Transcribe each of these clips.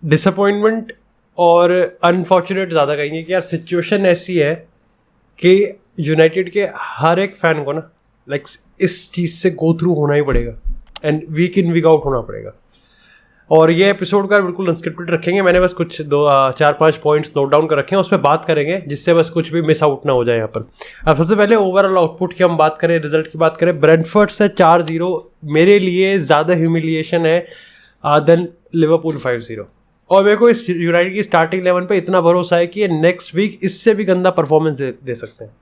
Disappointment और unfortunate ज़्यादा कहेंगे कि यार सिचुएशन ऐसी है कि यूनाइटेड के हर एक फ़ैन को ना लाइक इस चीज़ से गो थ्रू होना ही पड़ेगा and week in week out होना पड़ेगा। और ये एपिसोड का बिल्कुल अनस्क्रिप्टेड रखेंगे, मैंने बस कुछ 4-5 पॉइंट्स नोट डाउन कर रखे हैं, उस पर बात करेंगे जिससे बस कुछ भी मिस आउट ना हो जाए यहाँ पर। अब सबसे पहले ओवरऑल आउटपुट की हम बात करें, रिजल्ट की बात करें, ब्रेंटफोर्ड से 4-0 मेरे लिए ज़्यादा ह्यूमिलिएशन है देन लिवरपूल 5-0। और मेरे को इस यूनाइटेड की स्टार्टिंग 11 पे इतना भरोसा है कि ये नेक्स्ट वीक इससे भी गंदा परफॉर्मेंस दे सकते हैं।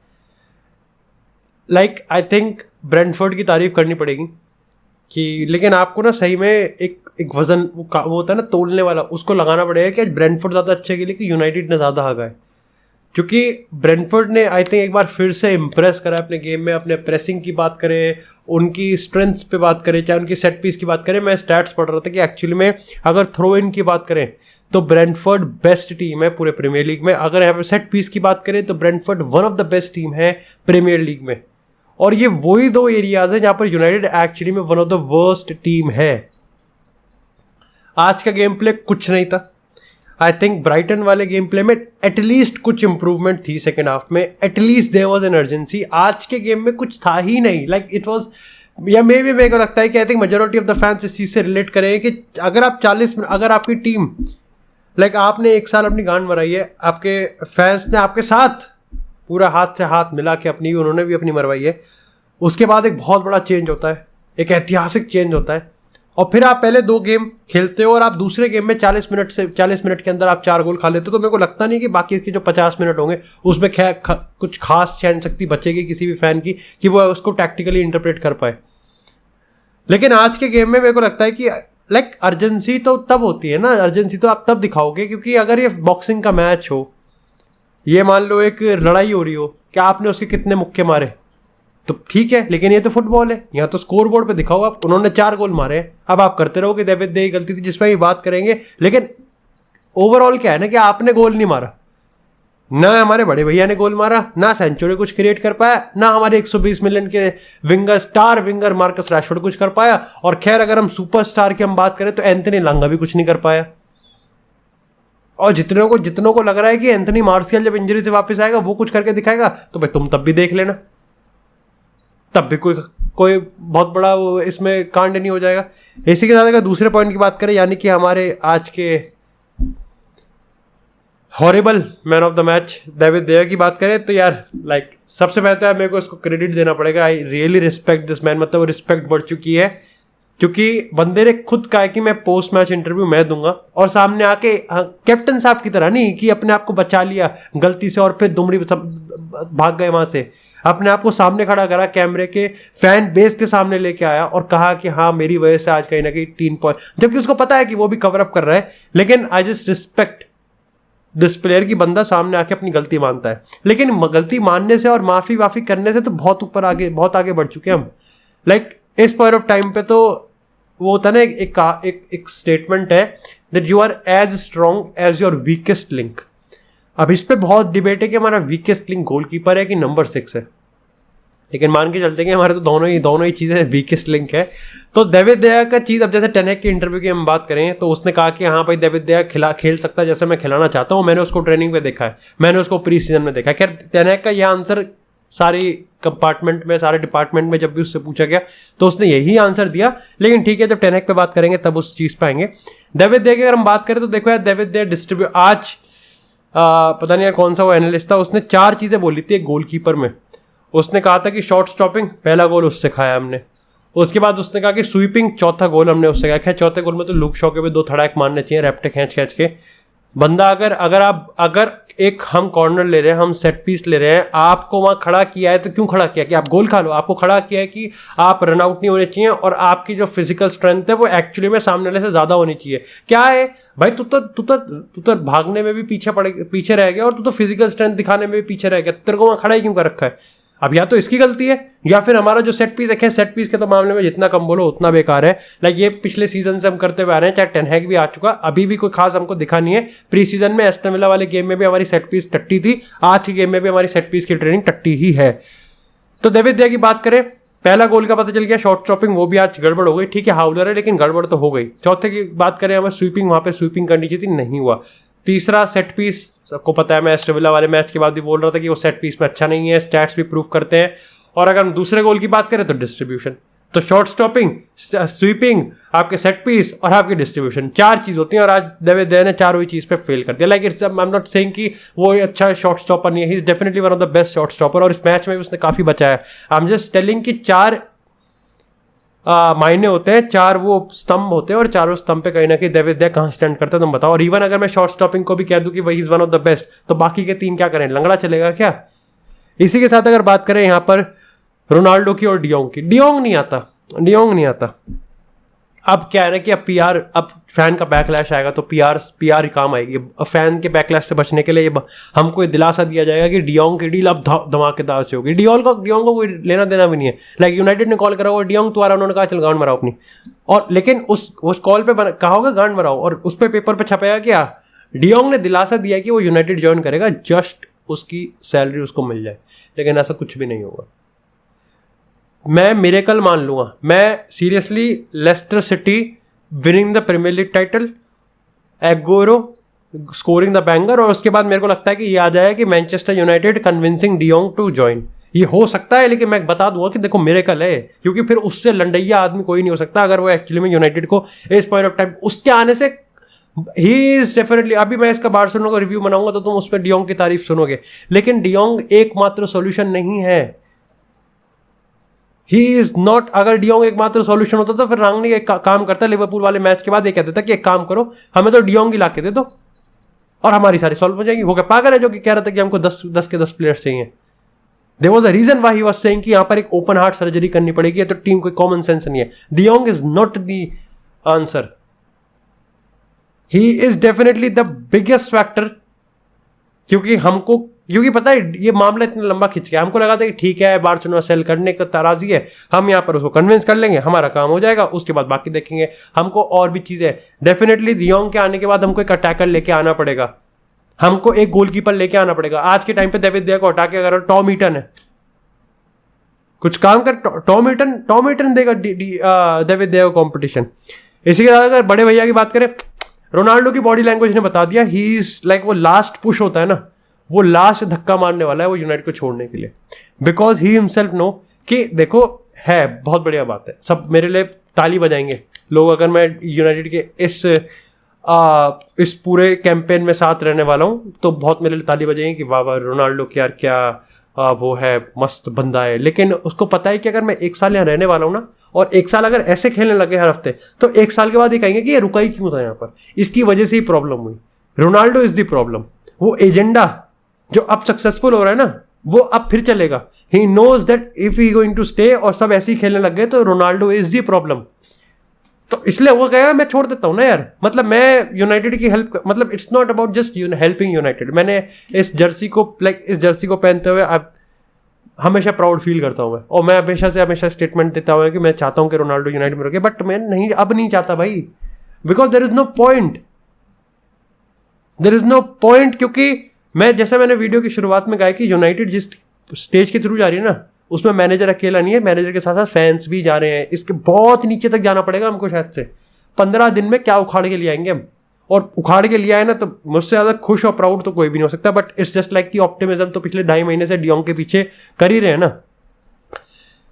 लाइक आई थिंक ब्रेंटफोर्ड की तारीफ करनी पड़ेगी कि, लेकिन आपको ना सही में एक वजन वो होता है ना तोलने वाला, उसको लगाना पड़ेगा कि आज ब्रेंटफोर्ड ज़्यादा अच्छे के लिए कि यूनाइटेड ने ज़्यादा हगा है। क्योंकि ब्रेंटफोर्ड ने आई थिंक एक बार फिर से इम्प्रेस करा अपने गेम में, अपने प्रेसिंग की बात करें, उनकी स्ट्रेंथ्स पे बात करें, चाहे उनकी सेट पीस की बात करें। मैं स्टैट्स पढ़ रहा था कि एक्चुअली में अगर थ्रो इन की बात करें तो ब्रेंटफोर्ड बेस्ट टीम है पूरे प्रीमियर लीग में। अगर यहाँ पर सेट पीस की बात करें तो Brentford one of the best team है प्रीमियर लीग में। और ये वही दो एरियाज है जहाँ पर यूनाइटेड एक्चुअली में one of the worst team है। आज का गेम प्ले कुछ नहीं था। आई थिंक ब्राइटन वाले गेम प्ले में एटलीस्ट कुछ इंप्रूवमेंट थी सेकेंड हाफ में, at least there was an urgency. आज के गेम में कुछ था ही नहीं। लाइक इट वाज, या मेरे को लगता है कि I think majority of the fans इस चीज़ से रिलेट करें कि अगर आप 40 मिनट, अगर आपकी टीम लाइक आपने एक साल अपनी गांड मराई है, आपके फैंस ने आपके साथ पूरा हाथ से हाथ मिला के अपनी, उन्होंने भी अपनी मरवाई है, उसके बाद एक बहुत बड़ा चेंज होता है, एक ऐतिहासिक चेंज होता है। और फिर आप पहले 2 गेम खेलते हो और आप दूसरे गेम में 40 मिनट के अंदर आप 4 गोल खा लेते हो, तो मेरे को लगता नहीं कि बाकी के जो 50 मिनट होंगे उसमें कुछ खास सहन शक्ति बचेगी किसी भी फैन की कि वो उसको टैक्टिकली इंटरप्रेट कर पाए। लेकिन आज के गेम में मेरे को लगता है कि लाइक अर्जेंसी तो तब होती है ना, अर्जेंसी तो आप तब दिखाओगे क्योंकि अगर ये बॉक्सिंग का मैच हो, ये मान लो एक लड़ाई हो रही हो कि आपने उसके कितने मुक्के मारे, तो ठीक है, लेकिन ये तो फुटबॉल है, यहाँ तो स्कोर बोर्ड पे दिखाओ आप, उन्होंने 4 गोल मारे हैं। अब आप करते रहो कि डेविड दे गलती थी जिस पर भी बात करेंगे, लेकिन ओवरऑल क्या है ना कि आपने गोल नहीं मारा, ना हमारे बड़े भैया ने गोल मारा, ना सेंचुरी कुछ क्रिएट कर पाया, ना हमारे 120 मिलियन के winger, star winger Marcus Rashford कुछ कर पाया। और खैर अगर हम सुपरस्टार की हम बात करें तो एंथनी लांगा भी कुछ नहीं कर पाया। और जितनों को लग रहा है कि एंथनी मार्शियल जब इंजरी से वापस आएगा वो कुछ करके दिखाएगा, तो भाई तुम तब भी देख लेना, तब भी कोई बहुत बड़ा वो इसमें कांड नहीं हो जाएगा। इसी के साथ अगर दूसरे पॉइंट की बात करें, यानी कि हमारे आज के horrible man of the match David देयर की बात करें, तो यार लाइक सबसे पहले तो यार मेरे को इसको क्रेडिट देना पड़ेगा। I really respect this man, मतलब वो रिस्पेक्ट बढ़ चुकी है क्योंकि बंदे ने खुद कहा कि मैं पोस्ट मैच इंटरव्यू मैं दूंगा, और सामने आके कैप्टन साहब की तरह नहीं कि अपने आप को बचा लिया गलती से और फिर दुमड़ी भाग गए वहां से, अपने आप को सामने खड़ा करा, कैमरे के फैन बेस के सामने लेके आया और कहा कि हाँ मेरी वजह से आज कहीं ना कहीं 3 पॉइंट, जबकि उसको पता है कि वो भी कवर अप कर रहा है। लेकिन I just respect this player की बंदा सामने आके अपनी गलती मानता है। लेकिन गलती मानने से और माफी करने से तो बहुत आगे बढ़ चुके हैं हम। लाइक इस पॉइंट ऑफ टाइम पे तो वो होता है ना, एक स्टेटमेंट है that you are as strong as your weakest link. अब इस पे बहुत डिबेट है कि हमारा वीकेस्ट लिंक गोलकीपर है कि नंबर 6 है, लेकिन मान के चलते हैं कि हमारे तो दोनों ही चीज़ें वीकेस्ट लिंक है। तो डेविड दे गया का चीज़, अब जैसे टेनेक के इंटरव्यू की हम बात करें तो उसने कहा कि हाँ भाई डेविड दे गया खेल सकता है जैसे मैं खिलाना चाहता हूँ, मैंने उसको ट्रेनिंग पे देखा है, मैंने उसको प्री सीजन में देखा है। खैर टेनेक का यह आंसर सारे डिपार्टमेंट में जब भी उससे पूछा गया तो उसने यही आंसर दिया। लेकिन ठीक है, जब टेनेक पे बात करेंगे तब उस चीज़ पे आएंगे। डेविड दे की अगर हम बात करें तो देखो यार, डेविड दे डिस्ट्रीब्यूट आज पता नहीं यार कौन सा वो एनालिस्ट था, उसने 4 चीज़ें बोली थी एक गोलकीपर में। उसने कहा था कि शॉट स्टॉपिंग पहला गोल उससे खाया हमने, उसके बाद उसने कहा कि स्वीपिंग चौथा गोल हमने उससे खाया। खैर चौथे गोल में तो लुक शॉ के भी 2 थड़ाक मारने चाहिए रैप्टे खींच के। बंदा अगर एक हम कॉर्नर ले रहे हैं, हम सेट पीस ले रहे हैं, आपको वहां खड़ा किया है तो क्यों खड़ा किया कि आप गोल खा लो? आपको खड़ा किया है कि आप रन आउट नहीं होने चाहिए और आपकी जो फिजिकल स्ट्रेंथ है वो एक्चुअली में सामने वाले से ज्यादा होनी चाहिए। क्या है भाई, तू तो भागने में भी पीछे रह गया और तू तो फिजिकल स्ट्रेंथ दिखाने में भी पीछे रह गया, तेरे को वहां खड़ा ही क्यों कर रखा है? अब या तो इसकी गलती है या फिर हमारा जो सेट पीस है, सेट पीस के तो मामले में जितना कम बोलो उतना बेकार है। लाइक ये पिछले सीजन से हम करते हुए आ रहे हैं, चाहे टेन हैग भी आ चुका, अभी भी कोई खास हमको दिखा नहीं है। प्री सीजन में एस्टन विला वाले गेम में भी हमारी सेट पीस टट्टी थी, आज के गेम में भी हमारी सेट पीस की ट्रेनिंग टट्टी ही है। तो डेविड दे की बात करें पहला गोल का पता चल गया, शॉट स्टॉपिंग वो भी आज गड़बड़ हो गई, ठीक है हाउलर है लेकिन गड़बड़ तो हो गई। चौथे की बात करें हमें स्वीपिंग, वहां पे स्वीपिंग करनी चाहिए थी, नहीं हुआ। तीसरा सेट पीस, सबको पता है मैं एस्टन विला वाले मैच के बाद भी बोल रहा था कि वो सेट पीस में अच्छा नहीं है, स्टैट्स भी प्रूव करते हैं। और अगर हम दूसरे गोल की बात करें तो डिस्ट्रीब्यूशन, तो शॉर्ट स्टॉपिंग, स्वीपिंग, आपके सेट पीस और आपकी डिस्ट्रीब्यूशन, 4 चीज होती हैं और आज डेविड दे ने चारों ही चीज पे फेल कर दिया। Like it's, I am not saying कि वो अच्छा शॉर्ट स्टॉपर नहीं है, he is definitely one of the best short stopper और इस मैच में भी उसने काफी बचाया। आई एम जस्ट टेलिंग कि 4 मायने होते हैं, 4 वो स्तंभ होते हैं और चारों स्तंभ पे कहीं ना कहीं डेविड दे कहाँ स्टैंड करता है तुम बताओ। और इवन अगर मैं शॉर्ट स्टॉपिंग को भी कह दूं कि वही is one of the best, तो बाकी के 3 क्या करें, लंगड़ा चलेगा क्या? इसी के साथ अगर बात करें यहाँ पर रोनाल्डो की और डियोंग की, डियोंग नहीं आता। अब क्या है ना कि अब फैन का बैकलैश आएगा तो पीआर काम आएगी। फैन के बैकलैश से बचने के लिए हमको ये दिलासा दिया जाएगा कि डियोंग की डील अब धमाकेदार से होगी। डियोंग को कोई लेना देना भी नहीं है। लाइक यूनाइटेड ने कॉल करा हुआ डियोंग तो आ रहा, उन्होंने कहा चल गांड मराओ अपनी, और लेकिन उस कॉल पे कहा होगा गांड मराओ और उस पे पेपर पे छपाया क्या, डियोंग ने दिलासा दिया कि वो यूनाइटेड ज्वाइन करेगा, जस्ट उसकी सैलरी उसको मिल जाए, लेकिन ऐसा कुछ भी नहीं होगा। मैं मिरेकल मान लूंगा, मैं seriously Leicester City winning the Premier League title, Aguero scoring the banger, और उसके बाद मेरे को लगता है कि ये आ जाएगा कि Manchester United convincing de Jong to join. ये हो सकता है, लेकिन मैं बता दूंगा कि देखो मिरेकल है, क्योंकि फिर उससे लंडैया आदमी कोई नहीं हो सकता अगर वो एक्चुअली में यूनाइटेड को इस पॉइंट ऑफ टाइम उसके आने से ही इज डेफिनेटली। अभी मैं इसका बार्सिलोना का रिव्यू बनाऊंगा तो तुम उसमें डियोंग की तारीफ सुनोगे, लेकिन डियोंग एकमात्र सॉल्यूशन नहीं है। ही इज नॉट, अगर डियोंग एकमात्र सॉल्यूशन होता तो फिर रांगनिक एक काम करता लिवरपूल वाले मैच के बाद ये कहता था कि एक काम करो, हमें तो डियोंग ही लाके दे दो और हमारी सारी सॉल्व हो जाएगी। वो क्या पागल है जो कि कह रहा था कि हमको 10 के 10 प्लेयर्स चाहिए? There was a reason why he was saying कि यहां पर एक ओपन हार्ट सर्जरी करनी पड़ेगी, तो टीम कोई कॉमन सेंस नहीं है। De Jong is not the answer, he is definitely the biggest factor, क्योंकि पता है ये मामला इतना लंबा खिंच गया। हमको लगा था कि ठीक है बार्सिलोना सेल करने का तराजी है, हम यहाँ पर उसको कन्विंस कर लेंगे, हमारा काम हो जाएगा, उसके बाद बाकी देखेंगे। हमको और भी चीजें डेफिनेटली डियोंग के आने के बाद हमको एक अटैकर लेके आना पड़ेगा, हमको एक गोलकीपर लेके आना पड़ेगा। आज के टाइम पे डेविड दे को हटा के अगर टॉम ईटन है, कुछ काम कर, टॉम ईटन देगा डेविड दे को कॉम्पिटिशन। इसी के साथ अगर बड़े भैया की बात करें, रोनाल्डो की बॉडी लैंग्वेज ने बता दिया, ही इज लाइक वो लास्ट पुश होता है ना, वो लास्ट धक्का मारने वाला है वो यूनाइटेड को छोड़ने के लिए, बिकॉज ही हिमसेल्फ नो कि देखो है बहुत बढ़िया बात है, सब मेरे लिए ताली बजाएंगे लोग अगर मैं यूनाइटेड के इस पूरे कैंपेन में साथ रहने वाला हूँ, तो बहुत मेरे लिए ताली बजाएंगे कि वाह वाह रोनाल्डो की यार क्या वो है, मस्त बंदा है। लेकिन उसको पता है कि अगर मैं 1 साल यहाँ रहने वाला हूँ ना, और 1 साल अगर ऐसे खेलने लगे हर हफ्ते, तो 1 साल के बाद ये कहेंगे कि ये रुका ही क्यों था यहाँ पर, इसकी वजह से ही प्रॉब्लम हुई। Ronaldo is the problem. वो एजेंडा जो अब सक्सेसफुल हो रहा है ना, वो अब फिर चलेगा। He knows that if he going to stay और सब ऐसे ही खेलने लग गए तो रोनाल्डो इज द प्रॉब्लम। तो इसलिए वो कहेगा मैं छोड़ देता हूँ ना यार, मतलब मैं यूनाइटेड की हेल्प, मतलब it's not about just helping United. मैंने इस जर्सी को पहनते हुए अब हमेशा प्राउड फील करता हूँ मैं, और मैं हमेशा स्टेटमेंट देता हूँ कि मैं चाहता हूँ कि रोनाल्डो यूनाइटेड में रखे, बट मैं अब नहीं चाहता भाई, because there is no point. क्योंकि मैंने वीडियो की शुरुआत में कहा कि यूनाइटेड जिस स्टेज के थ्रू जा रही है ना, उसमें मैनेजर अकेला नहीं है, मैनेजर के साथ साथ फैंस भी जा रहे हैं। इसके बहुत नीचे तक जाना पड़ेगा हमको, शायद से 15 दिन में क्या उखाड़ के ले आएंगे हम, और उखाड़ के लिया है ना, तो मुझसे ज़्यादा खुश और प्राउड तो कोई भी नहीं हो सकता। But it's just like the optimism तो पिछले 2.5 महीने से डियोंग के पीछे कर ही रहे हैं ना।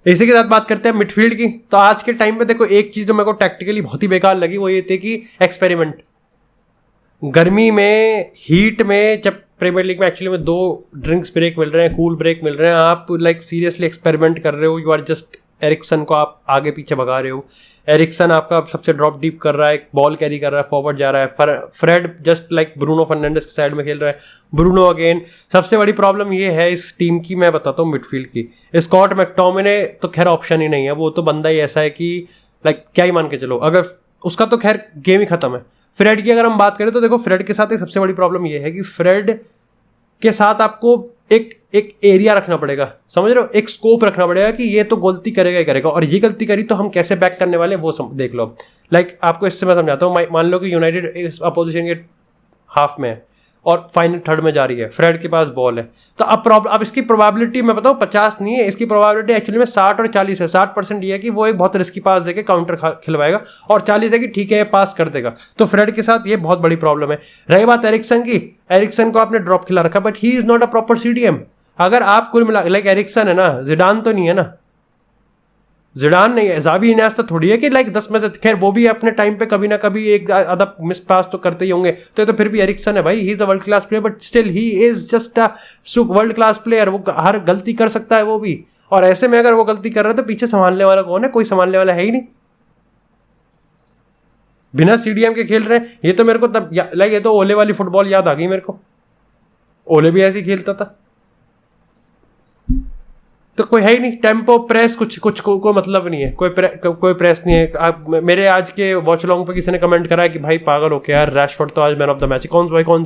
इसी के साथ बात करते हैं मिडफील्ड की। तो आज के टाइम पे देखो, एक चीज़ जो मेरे को टैक्टिकली बहुत ही बेकार लगी वो ये थी कि एक्सपेरिमेंट। गर्मी में, हीट में, जब प्रीमियर लीग में एक्चुअली में 2 ड्रिंक्स ब्रेक मिल रहे हैं, कूल ब्रेक मिल रहे हैं, आप लाइक सीरियसली एक्सपेरिमेंट कर रहे हो। यू आर जस्ट एरिक्सन को आप आगे पीछे भगा रहे हो, एरिक्सन आपका सबसे ड्रॉप डीप कर रहा है, बॉल कैरी कर रहा है, फॉरवर्ड जा रहा है, Fred just like Bruno Fernandes के साइड में खेल रहा है, ब्रूनो अगेन। सबसे बड़ी प्रॉब्लम ये है इस टीम की, मैं बताता हूँ मिडफील्ड की, स्कॉट मैकटोमिने तो खैर ऑप्शन ही नहीं है, वो तो बंदा ही ऐसा है कि लाइक क्या ही मान के चलो, अगर उसका तो खैर गेम ही खत्म है। फ्रेड की अगर हम बात करें तो देखो, फ्रेड के साथ एक सबसे बड़ी प्रॉब्लम ये है कि फ्रेड के साथ आपको एक एरिया रखना पड़ेगा, समझ रहे हो, एक स्कोप रखना पड़ेगा कि ये तो गलती करेगा ही करेगा, और ये गलती करी तो हम कैसे बैक करने वाले हैं वो देख लो। लाइक आपको इससे मैं समझाता हूँ, मान लो कि यूनाइटेड इस अपोजिशन के हाफ में है और फाइनल थर्ड में जा रही है, फ्रेड के पास बॉल है। तो अब इसकी प्रोबेबिलिटी मैं बताऊं 50 नहीं है, इसकी प्रोबेबिलिटी एक्चुअली में 60 और 40 है। 60% ये है कि वो एक बहुत रिस्की पास देके काउंटर खिलवाएगा, और 40 है कि ठीक है ये पास कर देगा। तो फ्रेड के साथ ये बहुत बड़ी प्रॉब्लम है। रही बात एरिक्सन की, एरिक्सन को आपने ड्रॉप खिला रखा, but he is not a proper CDM। अगर आप कुल मिला लाइक एरिक्सन है ना, जिडान तो नहीं है ना, जिडान नहीं है, ज़ावी इनिएस्टा थोड़ी है कि लाइक 10 में से, खैर वो भी अपने टाइम पे कभी ना कभी एक आधा मिस पास तो करते ही होंगे। तो फिर भी एरिक्सन है भाई, he is a world class player, but still he is just a world class player. वो हर गलती कर सकता है वो भी, और ऐसे में अगर वो गलती कर रहा है तो पीछे संभालने वाला कौन है? कोई संभालने वाला है ही नहीं। बिना CDM के खेल रहे हैं। ये तो मेरे को तब लाइक ये तो ओले वाली फुटबॉल याद आ गई मेरे को। ओले भी ऐसे ही खेलता था। तो कोई है ही नहीं, टेम्पो प्रेस कुछ कोई मतलब नहीं है, कोई प्रेस नहीं है। मेरे आज के वॉच लॉन्ग पे किसी ने कमेंट करा है कि भाई पागल हो क्या यार, रैशफोर्ड तो आज मैन ऑफ द मैच। कौन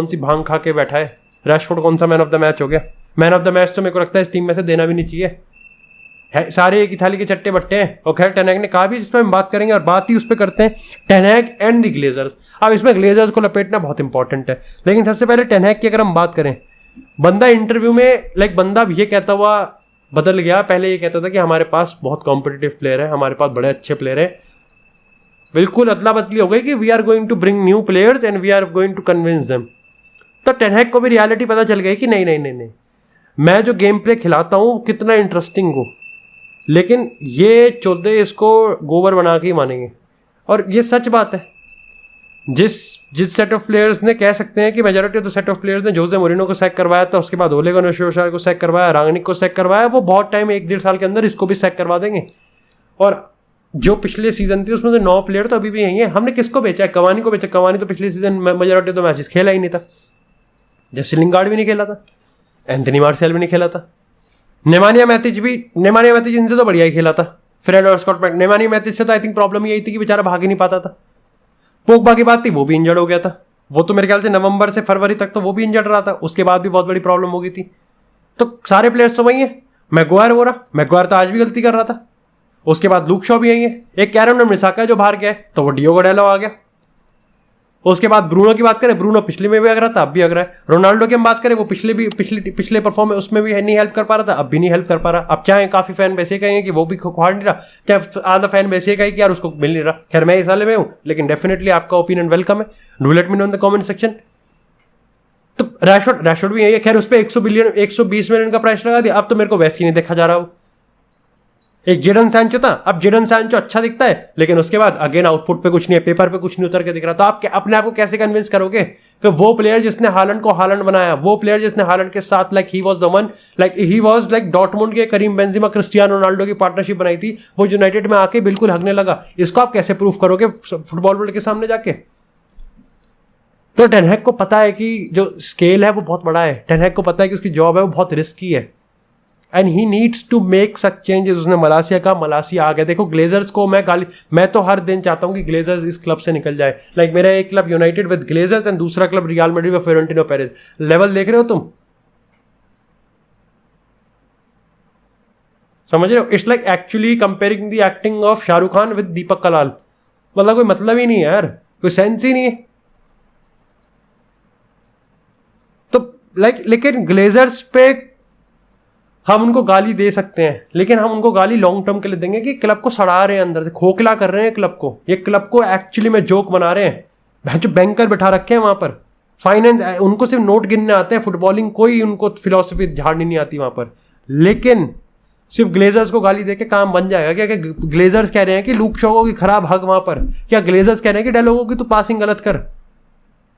सी भांग खा के बैठा है? रैशफोर्ड कौन सा मैन ऑफ द मैच हो गया? मैन ऑफ द मैच तो मेरे को लगता है इस टीम में से देना भी नहीं चाहिए है, सारे एक ही थाली के चट्टे बट्टे हैं। और खैर टेन हैग ने कहा भी, जिस पर हम बात करेंगे, और बात ही उस पर करते हैं, Ten Hag and the Glazers. अब इसमें ग्लेजर्स को लपेटना बहुत इंपॉर्टेंट है, लेकिन सबसे पहले टेन हैग की अगर हम बात करें, बंदा इंटरव्यू में लाइक बंदा ये कहता हुआ बदल गया। पहले ये कहता था कि हमारे पास बहुत कॉम्पिटिटिव प्लेयर है, हमारे पास बड़े अच्छे प्लेयर है। बिल्कुल अदला बदली हो गई कि we are going to bring new players and we are going to convince them. तो टेन हैग को भी रियलिटी पता चल गई कि नहीं, मैं जो गेम प्ले खिलाता हूँ कितना इंटरेस्टिंग हो, लेकिन ये चौदह इसको गोबर बना के ही मानेंगे। और ये सच बात है। जिस सेट ऑफ प्लेयर्स ने कह सकते हैं कि majority of the set of players ने जोसे मोरिनो को सैक करवाया था, उसके बाद ओले गुनर सोल्शायर को सैक करवाया, रांगनिक को सैक करवाया, वो बहुत टाइम 1-1.5 साल के अंदर इसको भी सैक करवा देंगे। और जो पिछले सीजन थी उसमें से 9 प्लेयर तो अभी भी यही है। हमने किसको बेचा है? कवानी को बेचा। कवानी तो पिछले season majority of the matches खेला ही नहीं था। जैसे लिंगार्ड भी नहीं खेला था, एंथनी मार्शियल भी नहीं खेला था, नेमानिया मैथिच इनसे तो बढ़िया ही खेला था। फ्रेड और स्कॉट मैक, नेमानिया मैथिच से तो आई थिंक प्रॉब्लम यही थी कि बेचारा भाग ही नहीं पाता था। पोगबा की बात थी, वो भी इंजर्ड हो गया था। वो तो मेरे ख्याल से नवंबर से फरवरी तक तो वो भी इंजर्ड रहा था, उसके बाद भी बहुत बड़ी प्रॉब्लम हो गई थी। तो सारे प्लेयर्स तो वही है। मैगवायर हो रहा, मैगवायर तो आज भी गलती कर रहा था। उसके बाद लूक शॉ भी यही है। एक कैरम मिसाका जो बाहर गया है, तो वो डियोगो डेलो आ गया। उसके बाद ब्रूनो की बात करें, ब्रूनो पिछले में भी अग रहा था, अब भी अग रहा है। रोनाल्डो की हम बात करें, वो पिछले परफॉर्मेंस उसमें भी नहीं हेल्प कर पा रहा था, अब भी नहीं हेल्प कर पा रहा। अब चाहे काफी फैन वैसे कहेंगे कि वो भी खुआड़ नहीं रहा, चाहे आधा फैन वैसे कहे कि यार उसको मिल नहीं रहा। खैर मैं इस साले में हूँ, लेकिन डेफिनेटली आपका ओपिनियन वेलकम है। Do let me know in the comment section. तो रैशफोर्ड भी यही है। खैर उस पर 120 मिलियन का प्राइस लगा दिया, अब तो मेरे को वैसे ही नहीं देखा जा रहा हो। एक जेडन सैंचो था, अब जेडन सैंचो अच्छा दिखता है, लेकिन उसके बाद अगेन आउटपुट पे कुछ नहीं है, पेपर पे कुछ नहीं उतर के दिख रहा। तो आप अपने आप को कैसे कन्विंस करोगे कि वो प्लेयर जिसने हालैंड को हालैंड बनाया, वो प्लेयर जिसने हालैंड के साथ like he was like Dortmund के करीम बेंजेमा क्रिस्टियानो रोनाल्डो की पार्टनरशिप बनाई थी, वो यूनाइटेड में आके बिल्कुल हगने लगा। इसको आप कैसे प्रूफ करोगे फुटबॉल वर्ल्ड के सामने जाके? तो टेन हैग को पता है कि जो स्केल है वो बहुत बड़ा है। टेन हैग को पता है कि उसकी जॉब है वो बहुत रिस्की है, and he needs to make such changes. उसने मलासिया का, मलासिया आ गया। देखो ग्लेजर्स को मैं तो हर दिन चाहता हूँ कि ग्लेजर्स इस क्लब से निकल जाए। लाइक मेरा एक club United with Glazers and दूसरा क्लब रियल मैड्रिड व फ्लोरेंटिनो पेरेज। लेवल देख रहे हो तुम? समझ रहे हो? It's like actually comparing the acting of Shahrukh Khan with Deepak Kalal. मतलब कोई मतलब ही नहीं है यार, कोई सेंस ही नहीं है। तो लेकिन ग्लेजर्स पे हम उनको गाली दे सकते हैं, लेकिन हम उनको गाली लॉन्ग टर्म के लिए देंगे कि क्लब को सड़ा रहे हैं, अंदर से खोखला कर रहे हैं क्लब को। ये क्लब को एक्चुअली में जोक बना रहे हैं। जो बैंकर बैठा रखे हैं वहां पर, फाइनेंस, उनको सिर्फ नोट गिनने आते हैं, फुटबॉलिंग कोई उनको फिलॉसफी झाड़नी नहीं आती वहां पर। लेकिन सिर्फ ग्लेजर्स को गाली देके काम बन जाएगा क्या? ग्लेजर्स कह रहे हैं कि लूक शॉ की खराब हक वहां पर, क्या ग्लेजर्स कह रहे हैं कि डेलोगो की तो पासिंग गलत कर?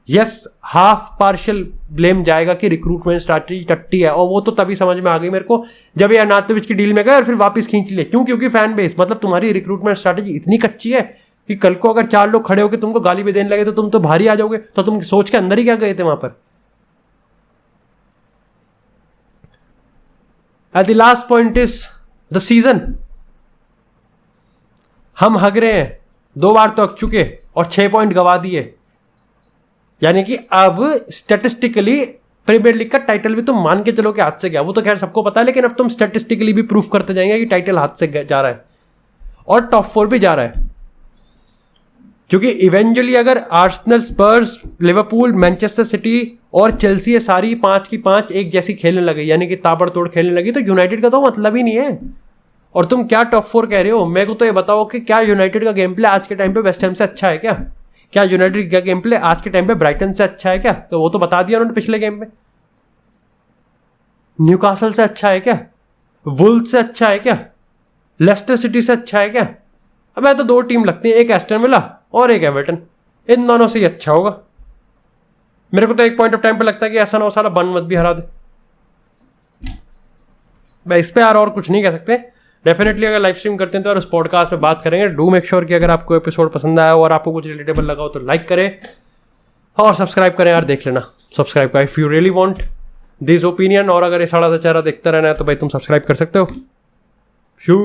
यस, हाफ पार्शियल ब्लेम जाएगा कि रिक्रूटमेंट स्ट्रैटेजी टट्टी है, और वो तो तभी समझ में आ गई मेरे को जब ये अनातोविच की डील में गए और फिर वापस खींच लिए। क्यों? क्योंकि फैन बेस, मतलब तुम्हारी रिक्रूटमेंट स्ट्रैटेजी इतनी कच्ची है कि कल को अगर 4 लोग खड़े होकर तुमको गाली भी देने लगे तो तुम तो भारी आ जाओगे। तो तुम सोच के अंदर ही क्या गए थे वहां पर? At the last point is the season. हम हग रहे हैं, 2 बार तो हग चुके और 6 पॉइंट गवा दिए। यानी कि अब स्टैटिस्टिकली प्रीमियर लीग का टाइटल भी तुम मान के चलो कि हाथ से गया, वो तो खैर सबको पता है, लेकिन अब तुम स्टैटिस्टिकली भी प्रूफ करते जाएंगे कि टाइटल हाथ से जा रहा है और टॉप 4 भी जा रहा है। क्योंकि इवेंचुअली अगर आर्सेनल, स्पर्स, लिवरपूल, मैनचेस्टर सिटी और चेल्सी ये सारी 5 की 5 एक जैसी खेलने लगी, यानी कि ताबड़तोड़ खेलने लगी, तो यूनाइटेड का तो मतलब ही नहीं है। और तुम क्या टॉप 4 कह रहे हो? मेरे को तो ये बताओ कि क्या यूनाइटेड का गेम प्ले आज के टाइम पे वेस्ट हैम से अच्छा है क्या? क्या यूनाइटेड का गेम प्ले आज के टाइम पे ब्राइटन से अच्छा है क्या? तो वो तो बता दिया उन्होंने पिछले गेम में। न्यूकासल से अच्छा है क्या? वुल्व्स से अच्छा है क्या? लेस्टर सिटी से अच्छा है क्या? अब तो 2 टीम लगती है, एक एस्टन विला और एक एवर्टन, इन दोनों से ही अच्छा होगा। मेरे को तो एक पॉइंट ऑफ टाइम पे लगता है कि ऐसा ना हो साला बर्नमथ भी हरा दे। मैं इस पे यार और कुछ नहीं कह सकते। डेफिनेटली अगर लाइव स्ट्रीम करते हैं तो यार उस पॉडकास्ट पे बात करेंगे। डू मेक श्योर कि अगर आपको एपिसोड पसंद आया और आपको कुछ रिलेटेबल लगा हो तो लाइक करें और सब्सक्राइब करें यार, देख लेना सब्सक्राइब का, if you really want this opinion. और अगर ये साड़ा सा चेहरा देखते रहना है तो भाई तुम सब्सक्राइब कर सकते हो। शू